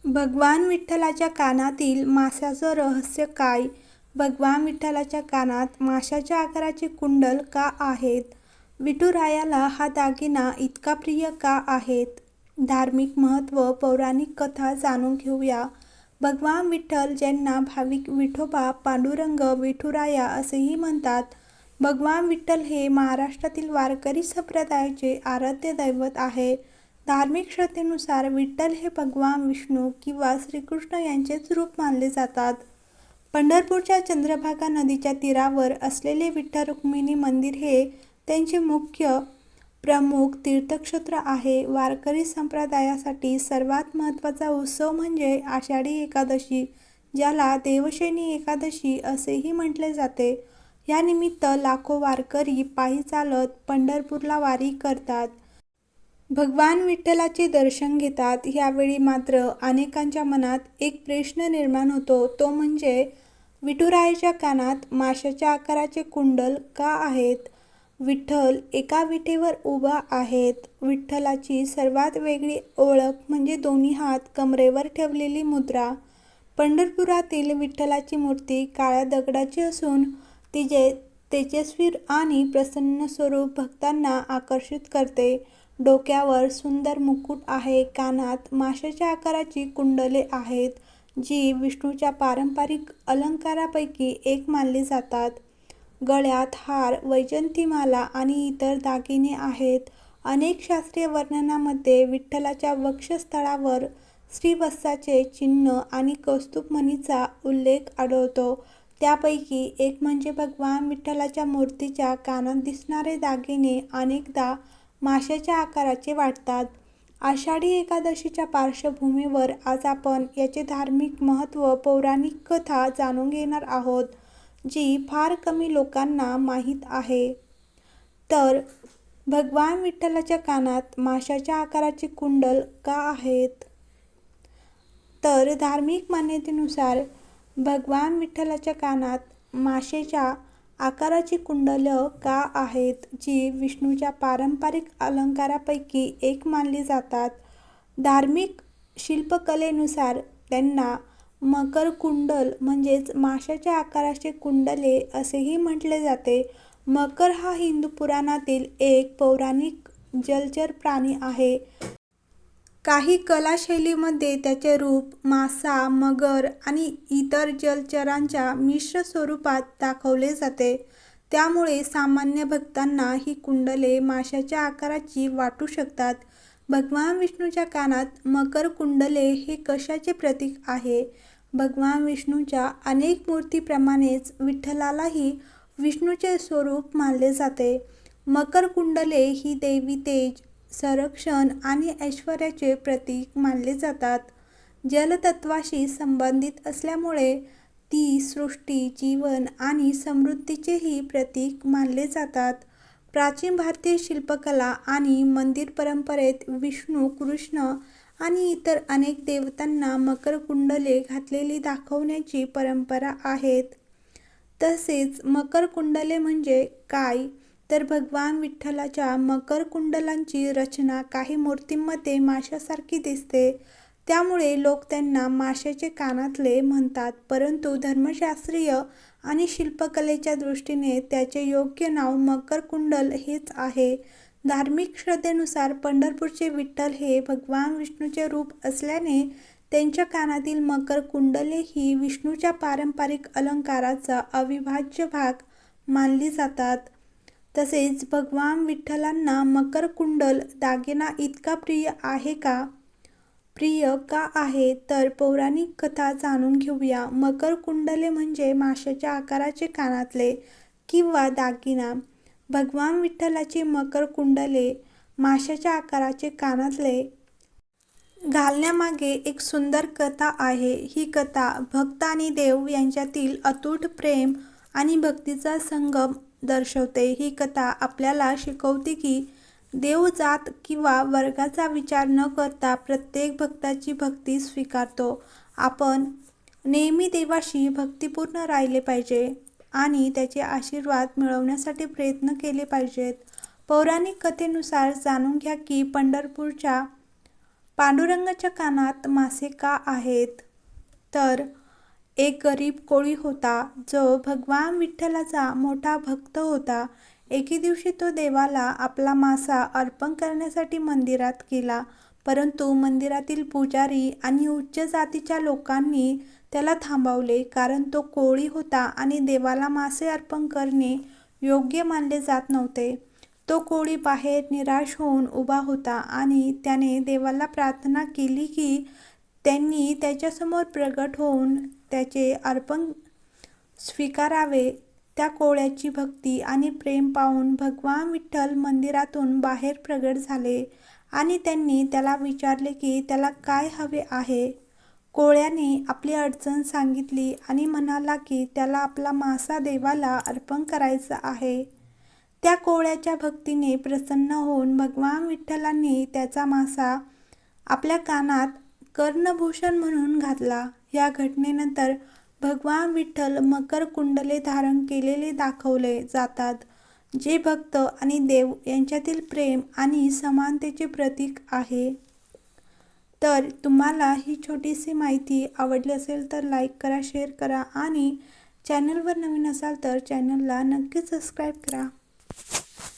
भगवान विठ्ठलाच्या कानातील माशाचं रहस्य काय? भगवान विठ्ठलाच्या कानात माशाच्या आकाराचे कुंडल का आहेत? विठुरायाला हा दागिना इतका प्रिय का आहेत? धार्मिक महत्त्व, पौराणिक कथा जाणून घेऊया. भगवान विठ्ठल, ज्यांना भाविक विठोबा, पांडुरंग, विठुराया असेही म्हणतात. भगवान विठ्ठल हे महाराष्ट्रातील वारकरी संप्रदायाचे आराध्य दैवत आहे. धार्मिक श्रद्धेनुसार विठ्ठल हे भगवान विष्णू किंवा श्रीकृष्ण यांचेच रूप मानले जातात. पंढरपूरच्या चंद्रभागा नदीच्या तीरावर असलेले विठ्ठल रुक्मिणी मंदिर हे त्यांचे मुख्य प्रमुख तीर्थक्षेत्र आहे. वारकरी संप्रदायासाठी सर्वात महत्त्वाचा उत्सव म्हणजे आषाढी एकादशी, ज्याला देवशयनी एकादशी असेही म्हटले जाते. यानिमित्त लाखो वारकरी पायी चालत पंढरपूरला वारी करतात. भगवान विठ्ठलाचे दर्शन घेतात. यावेळी मात्र अनेकांच्या मनात एक प्रश्न निर्माण होतो, तो म्हणजे विठुरायाच्या कानात माशाच्या आकाराचे कुंडल का आहेत? विठ्ठल एका विटेवर उभा आहेत. विठ्ठलाची सर्वात वेगळी ओळख म्हणजे दोन्ही हात कमरेवर ठेवलेली मुद्रा. पंढरपुरातील विठ्ठलाची मूर्ती काळ्या दगडाची असून तिचे तेजस्वी आणि प्रसन्न स्वरूप भक्तांना आकर्षित करते. डोक्यावर सुंदर मुकुट आहे. कानात माशाच्या आकाराची कुंडले आहेत, जी विष्णूच्या पारंपरिक अलंकारापैकी एक मानली जातात. गळ्यात हार, वैजयंतीमाला आणि इतर दागिने आहेत. अनेक शास्त्रीय वर्णनामध्ये विठ्ठलाच्या वक्षस्थळावर श्रीवत्साचे चिन्ह आणि कौस्तुभमणीचा उल्लेख आढळतो. त्यापैकी एक म्हणजे भगवान विठ्ठलाच्या मूर्तीच्या कानात दिसणारे दागिने अनेकदा माशाच्या आकाराचे वाटतात. आषाढी एकादशीच्या पार्श्वभूमीवर आज आपण याचे धार्मिक महत्त्व, पौराणिक कथा जाणून घेणार आहोत, जी फार कमी लोकांना माहीत आहे. तर भगवान विठ्ठलाच्या कानात माशाच्या आकाराचे कुंडल का आहेत? तर धार्मिक मान्यतेनुसार भगवान विठ्ठलाच्या कानात माशाच्या आकाराची कुंडलं का आहेत, जी विष्णूच्या पारंपरिक अलंकारापैकी एक मानली जातात. धार्मिक शिल्पकलेनुसार त्यांना मकर कुंडल म्हणजेच माशाच्या आकाराचे कुंडले असेही म्हटले जाते. मकर हा हिंदू पुराणातील एक पौराणिक जलचर प्राणी आहे. काही कलाशैलीमध्ये त्याचे रूप मासा, मगर आणि इतर जलचरांच्या मिश्र स्वरूपात दाखवले जाते. त्यामुळे सामान्य भक्तांना ही कुंडले माशाच्या आकाराची वाटू शकतात. भगवान विष्णूच्या कानात मकर कुंडले हे कशाचे प्रतीक आहे? भगवान विष्णूच्या अनेक मूर्तीप्रमाणेच विठ्ठलालाही विष्णूचे स्वरूप मानले जाते. मकर कुंडले ही दैवी तेज, संरक्षण आणि ऐश्वर्याचे प्रतीक मानले जातात. जलतत्त्वाशी संबंधित असल्यामुळे ती सृष्टी, जीवन आणि समृद्धीचेही प्रतीक मानले जातात. प्राचीन भारतीय शिल्पकला आणि मंदिर परंपरेत विष्णू, कृष्ण आणि इतर अनेक देवतांना मकर कुंडले घातलेली दाखवण्याची परंपरा आहेत. तसेच मकर कुंडले म्हणजे काय? तर भगवान विठ्ठलाच्या मकर कुंडलांची रचना काही मूर्तींमध्ये माशासारखी दिसते. त्यामुळे लोक त्यांना माशाचे कानातले म्हणतात. परंतु धर्मशास्त्रीय आणि शिल्पकलेच्या दृष्टीने त्याचे योग्य नाव मकर कुंडल हेच आहे. धार्मिक श्रद्धेनुसार पंढरपूरचे विठ्ठल हे भगवान विष्णूचे रूप असल्याने त्यांच्या कानातील मकर कुंडले ही विष्णूच्या पारंपरिक अलंकाराचा अविभाज्य भाग मानली जातात. तसेच भगवान विठ्ठलांना मकर कुंडल दागिना इतका प्रिय आहे का? प्रिय का आहे? तर पौराणिक कथा जाणून घेऊया. मकर कुंडले म्हणजे माशाच्या आकाराचे कानातले किंवा दागिना. भगवान विठ्ठलाची मकर कुंडले, माशाच्या आकाराचे कानातले घालण्यामागे एक सुंदर कथा आहे. ही कथा भक्त आणि देव यांच्यातील अतूट प्रेम आणि भक्तीचा संगम दर्शवते. ही कथा आपल्याला शिकवते की देव जात किंवा वर्गाचा विचार न करता प्रत्येक भक्ताची भक्ती स्वीकारतो. आपण नेहमी देवाशी भक्तिपूर्ण राहिले पाहिजे आणि त्याचे आशीर्वाद मिळवण्यासाठी प्रयत्न केले पाहिजेत. पौराणिक कथेनुसार जाणून घ्या की पंढरपूरच्या पांडुरंगाच्या कानात मासे का आहेत? तर एक गरीब कोळी होता जो भगवान विठ्ठलाचा मोठा भक्त होता. एके दिवशी तो देवाला आपला मासा अर्पण करण्यासाठी मंदिरात गेला, परंतु मंदिरातील पुजारी आणि उच्च जातीच्या लोकांनी त्याला थांबवले, कारण तो कोळी होता आणि देवाला मासे अर्पण करणे योग्य मानले जात नव्हते. तो कोळी बाहेर निराश होऊन उभा होता आणि त्याने देवाला प्रार्थना केली की त्यांनी त्याच्यासमोर प्रगट होऊन त्याचे अर्पण स्वीकारावे. त्या कोळ्याची भक्ती आणि प्रेम पाहून भगवान विठ्ठल मंदिरातून बाहेर प्रगट झाले आणि त्यांनी त्याला विचारले की त्याला काय हवे आहे. कोळ्याने आपली अडचण सांगितली आणि म्हणाला की त्याला आपला मासा देवाला अर्पण करायचा आहे. त्या कोळ्याच्या भक्तीने प्रसन्न होऊन भगवान विठ्ठलांनी त्याचा मासा आपल्या कानात कर्णभूषण म्हणून घातला. या घटनेनंतर भगवान विठ्ठल मकर कुंडले धारण केलेले दाखवले जातात, जे भक्त आणि देव यांच्यातील प्रेम आणि समानतेचे प्रतीक आहे. तर तुम्हाला ही छोटीशी माहिती आवडली असेल तर लाईक करा, शेअर करा आणि चॅनलवर नवीन असाल तर चॅनलला नक्कीच सबस्क्राईब करा.